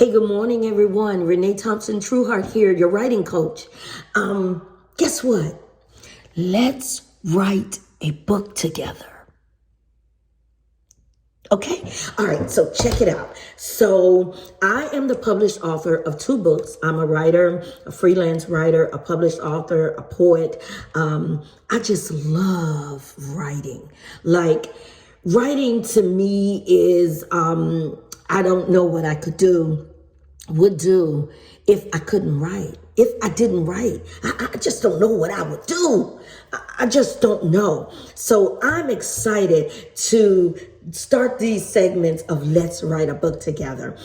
Hey, good morning, everyone. Renee Thompson Trueheart here, your writing coach. Guess what? Let's write a book together. Okay. All right. So check it out. So I am the published author of 2 books. I'm a writer, a freelance writer, a published author, a poet. I just love writing. Like writing to me is, I don't know what I would do if I couldn't write. If I didn't write, I just don't know what I would do. I just don't know. So I'm excited to start these segments of Let's Write a Book Together.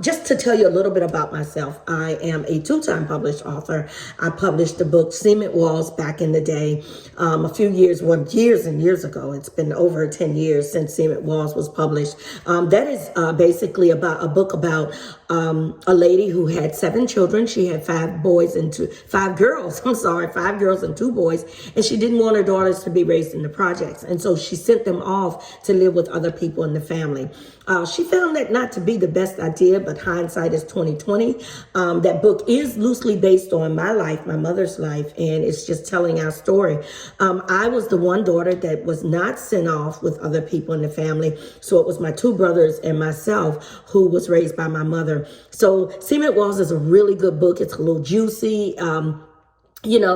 Just to tell you a little bit about myself, I am a 2-time published author. I published the book Cement Walls back in the day, a few years and years ago. It's been over 10 years since Cement Walls was published. That is basically about a book about a lady who had 7 children. She had 5 girls and 2 boys. And she didn't want her daughters to be raised in the projects. And so she sent them off to live with other people in the family. She found that not to be the best idea, but hindsight is 2020. That book is loosely based on my life, my mother's life, and it's just telling our story. I was the one daughter that was not sent off with other people in the family. So it was my 2 brothers and myself who was raised by my mother. So Cement Walls is a really good book. It's a little juicy.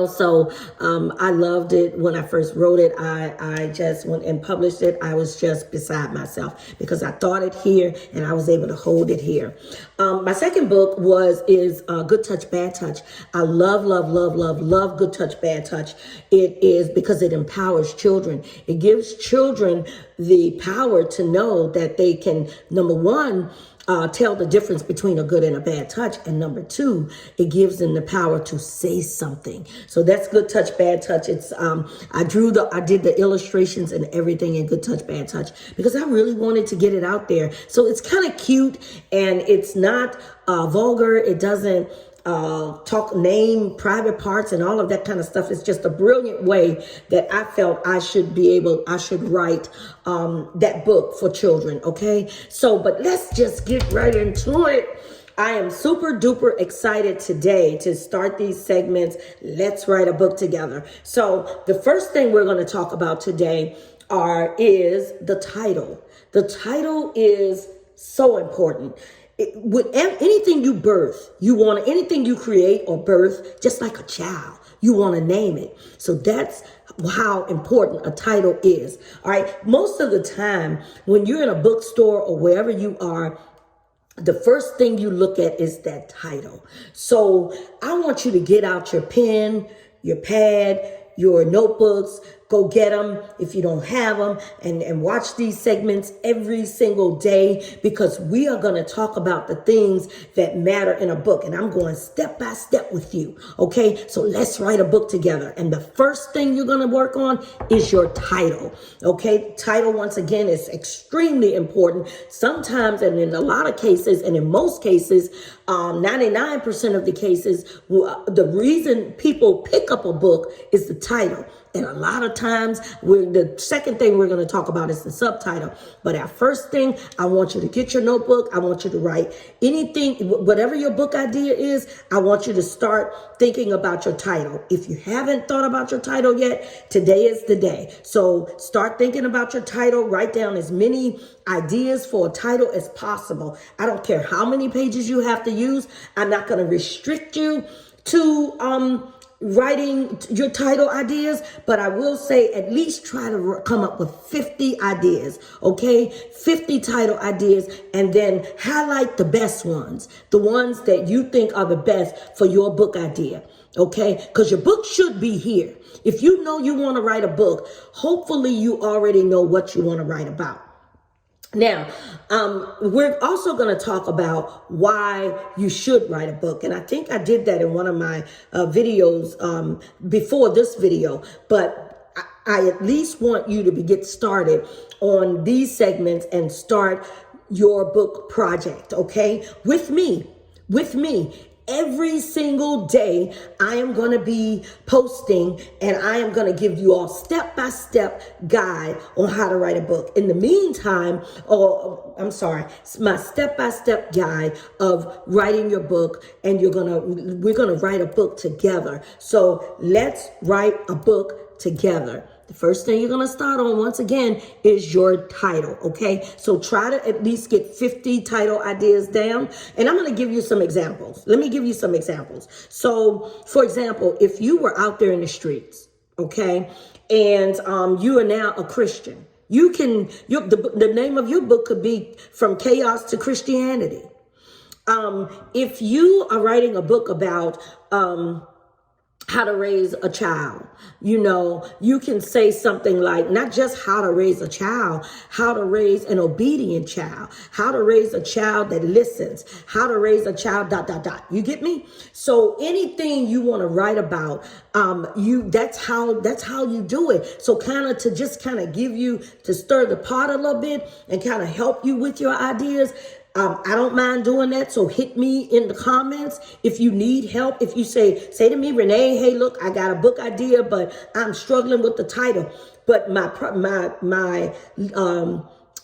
So I loved it when I first wrote it. I just went and published it. I was just beside myself because I thought it here and I was able to hold it here. My second book is Good Touch, Bad Touch. I love Good Touch, Bad Touch. It is because it empowers children. It gives children the power to know that they can, number one, tell the difference between a good and a bad touch. And number 2, it gives them the power to say something. So that's Good Touch, Bad Touch. It's, I did the illustrations and everything in Good Touch, Bad Touch because I really wanted to get it out there. So it's kind of cute and it's not vulgar. It doesn't name private parts and all of that kind of stuff. It's just a brilliant way that I felt I should write that book for children. Okay. So, but let's just get right into it. I am super duper excited today to start these segments. Let's write a book together. So the first thing we're going to talk about today is the title. The title is so important. With anything you birth, anything you create or birth, just like a child, you want to name it. So that's how important a title is. All right. Most of the time when you're in a bookstore or wherever you are, the first thing you look at is that title. So I want you to get out your pen, your pad, your notebooks, go get them if you don't have them, and watch these segments every single day because we are going to talk about the things that matter in a book. And I'm going step by step with you. Okay, so let's write a book together. And the first thing you're going to work on is your title. Okay, title, once again, is extremely important. Sometimes, and in a lot of cases, and in most cases, 99% of the cases, the reason people pick up a book is the title. And a lot of times, the second thing we're going to talk about is the subtitle. But our first thing, I want you to get your notebook. I want you to write anything, whatever your book idea is, I want you to start thinking about your title. If you haven't thought about your title yet, today is the day. So start thinking about your title. Write down as many ideas for a title as possible. I don't care how many pages you have to use. I'm not going to restrict you to writing your title ideas, but I will say at least try to come up with 50 ideas, okay? 50 title ideas, and then highlight the best ones, the ones that you think are the best for your book idea, okay? Because your book should be here. If you know you want to write a book, hopefully you already know what you want to write about. Now, we're also going to talk about why you should write a book. And I think I did that in one of my videos before this video. But I at least want you to get started on these segments and start your book project, okay? With me. Every single day, I am going to be posting and I am going to give you all step-by-step guide on how to write a book. In the meantime, my step-by-step guide of writing your book, and we're going to write a book together. So let's write a book together. The first thing you're going to start on, once again, is your title, okay? So try to at least get 50 title ideas down. And I'm going to give you some examples. Let me give you some examples. So, for example, if you were out there in the streets, okay, and you are now a Christian, the name of your book could be From Chaos to Christianity. If you are writing a book about how to raise a child, you can say something like, not just how to raise a child, how to raise an obedient child, how to raise a child that listens, how to raise a child, ... You get me? So anything you want to write about, that's how you do it. So to give you, to stir the pot a little bit and kind of help you with your ideas. I don't mind doing that. So hit me in the comments if you need help. If you say to me, Renee, hey, look, I got a book idea, but I'm struggling with the title. But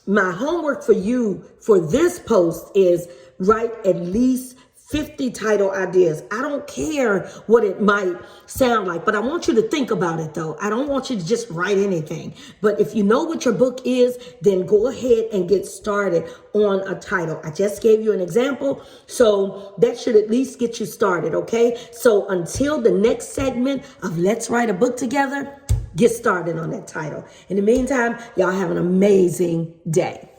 my homework for you for this post is write at least 50 title ideas. I don't care what it might sound like, but I want you to think about it though. I don't want you to just write anything. But if you know what your book is, then go ahead and get started on a title. I just gave you an example, so that should at least get you started, okay? So until the next segment of Let's Write a Book Together, get started on that title. In the meantime, y'all have an amazing day.